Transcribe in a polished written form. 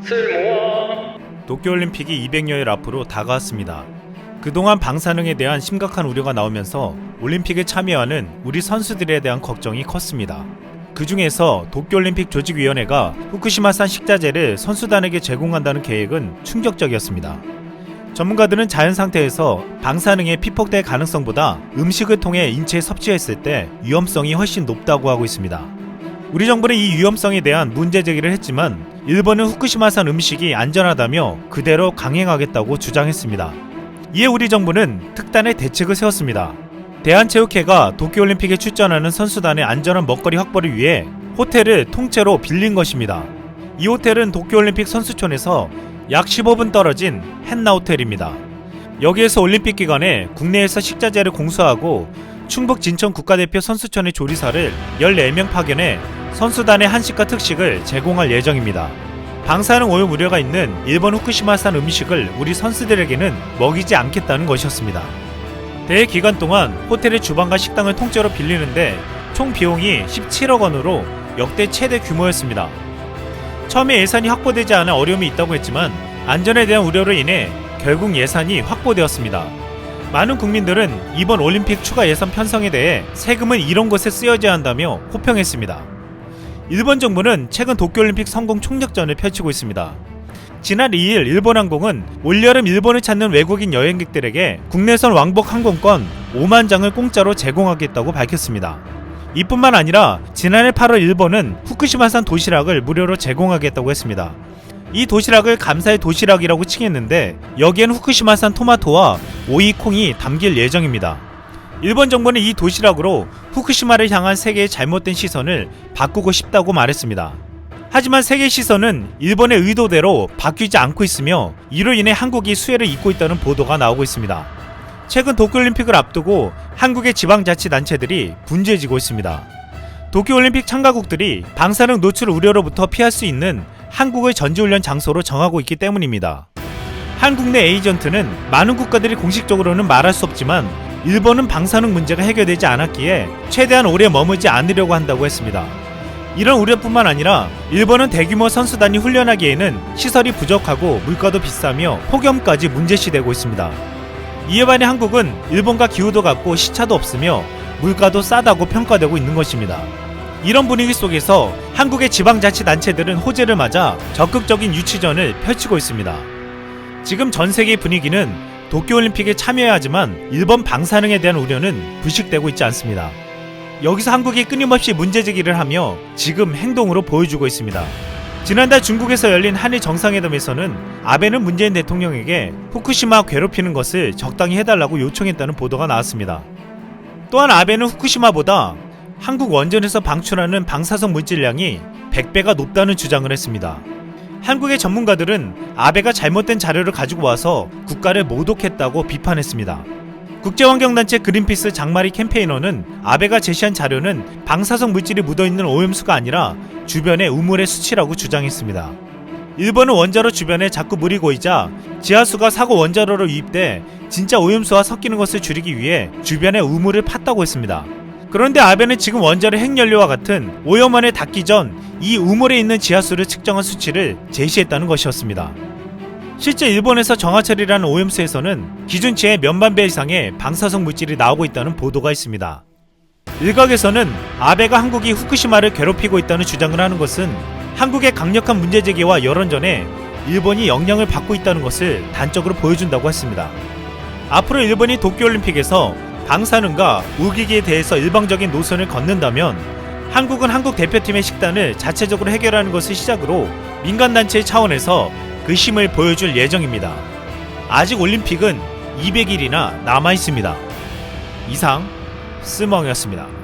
쓸모와 도쿄올림픽이 200여일 앞으로 다가왔습니다. 그동안 방사능에 대한 심각한 우려가 나오면서 올림픽에 참여하는 우리 선수들에 대한 걱정이 컸습니다. 그 중에서 도쿄올림픽 조직위원회가 후쿠시마산 식자재를 선수단에게 제공한다는 계획은 충격적이었습니다. 전문가들은 자연 상태에서 방사능에 피폭될 가능성보다 음식을 통해 인체에 섭취했을 때 위험성이 훨씬 높다고 하고 있습니다. 우리 정부는 이 위험성에 대한 문제 제기를 했지만 일본은 후쿠시마산 음식이 안전하다며 그대로 강행하겠다고 주장했습니다. 이에 우리 정부는 특단의 대책을 세웠습니다. 대한체육회가 도쿄올림픽에 출전하는 선수단의 안전한 먹거리 확보를 위해 호텔을 통째로 빌린 것입니다. 이 호텔은 도쿄올림픽 선수촌에서 약 15분 떨어진 헨나 호텔입니다. 여기에서 올림픽 기간에 국내에서 식자재를 공수하고 충북 진천 국가대표 선수촌의 조리사를 14명 파견해 선수단의 한식과 특식을 제공할 예정입니다. 방사능 오염 우려가 있는 일본 후쿠시마산 음식을 우리 선수들에게는 먹이지 않겠다는 것이었습니다. 대회 기간 동안 호텔의 주방과 식당을 통째로 빌리는데 총 비용이 17억 원으로 역대 최대 규모였습니다. 처음에 예산이 확보되지 않아 어려움이 있다고 했지만 안전에 대한 우려로 인해 결국 예산이 확보되었습니다. 많은 국민들은 이번 올림픽 추가 예산 편성에 대해 세금은 이런 곳에 쓰여져야 한다며 호평했습니다. 일본 정부는 최근 도쿄올림픽 성공 총력전을 펼치고 있습니다. 지난 2일 일본항공은 올여름 일본을 찾는 외국인 여행객들에게 국내선 왕복 항공권 5만 장을 공짜로 제공하겠다고 밝혔습니다. 이뿐만 아니라 지난해 8월 일본은 후쿠시마산 도시락을 무료로 제공하겠다고 했습니다. 이 도시락을 감사의 도시락이라고 칭했는데 여기엔 후쿠시마산 토마토와 오이 콩이 담길 예정입니다. 일본 정부는 이 도시락으로 후쿠시마를 향한 세계의 잘못된 시선을 바꾸고 싶다고 말했습니다. 하지만 세계 시선은 일본의 의도대로 바뀌지 않고 있으며 이로 인해 한국이 수혜를 입고 있다는 보도가 나오고 있습니다. 최근 도쿄올림픽을 앞두고 한국의 지방자치단체들이 분주해지고 있습니다. 도쿄올림픽 참가국들이 방사능 노출 우려로부터 피할 수 있는 한국을 전지훈련 장소로 정하고 있기 때문입니다. 한국 내 에이전트는 많은 국가들이 공식적으로는 말할 수 없지만 일본은 방사능 문제가 해결되지 않았기에 최대한 오래 머물지 않으려고 한다고 했습니다. 이런 우려뿐만 아니라 일본은 대규모 선수단이 훈련하기에는 시설이 부족하고 물가도 비싸며 폭염까지 문제시되고 있습니다. 이에 반해 한국은 일본과 기후도 같고 시차도 없으며 물가도 싸다고 평가되고 있는 것입니다. 이런 분위기 속에서 한국의 지방자치단체들은 호재를 맞아 적극적인 유치전을 펼치고 있습니다. 지금 전 세계 분위기는 도쿄올림픽에 참여해야 하지만 일본 방사능에 대한 우려는 불식되고 있지 않습니다. 여기서 한국이 끊임없이 문제제기를 하며 지금 행동으로 보여주고 있습니다. 지난달 중국에서 열린 한일 정상회담에서는 아베는 문재인 대통령에게 후쿠시마 괴롭히는 것을 적당히 해달라고 요청했다는 보도가 나왔습니다. 또한 아베는 후쿠시마보다 한국 원전에서 방출하는 방사성 물질량이 100배가 높다는 주장을 했습니다. 한국의 전문가들은 아베가 잘못된 자료를 가지고 와서 국가를 모독했다고 비판했습니다. 국제환경단체 그린피스 장마리 캠페이너는 아베가 제시한 자료는 방사성 물질이 묻어있는 오염수가 아니라 주변의 우물의 수치라고 주장했습니다. 일본은 원자로 주변에 자꾸 물이 고이자 지하수가 사고 원자로로 유입돼 진짜 오염수와 섞이는 것을 줄이기 위해 주변에 우물을 팠다고 했습니다. 그런데 아베는 지금 원자로 핵연료와 같은 오염원에 닿기 전 이 우물에 있는 지하수를 측정한 수치를 제시했다는 것이었습니다. 실제 일본에서 정화철이라는 오염수에서는 기준치의 몇만 배 이상의 방사성 물질이 나오고 있다는 보도가 있습니다. 일각에서는 아베가 한국이 후쿠시마를 괴롭히고 있다는 주장을 하는 것은 한국의 강력한 문제제기와 여론전에 일본이 영향을 받고 있다는 것을 단적으로 보여준다고 했습니다. 앞으로 일본이 도쿄올림픽에서 방사능과 우기기에 대해서 일방적인 노선을 걷는다면 한국은 한국 대표팀의 식단을 자체적으로 해결하는 것을 시작으로 민간단체의 차원에서 그 힘을 보여줄 예정입니다. 아직 올림픽은 200일이나 남아있습니다. 이상 스멍이었습니다.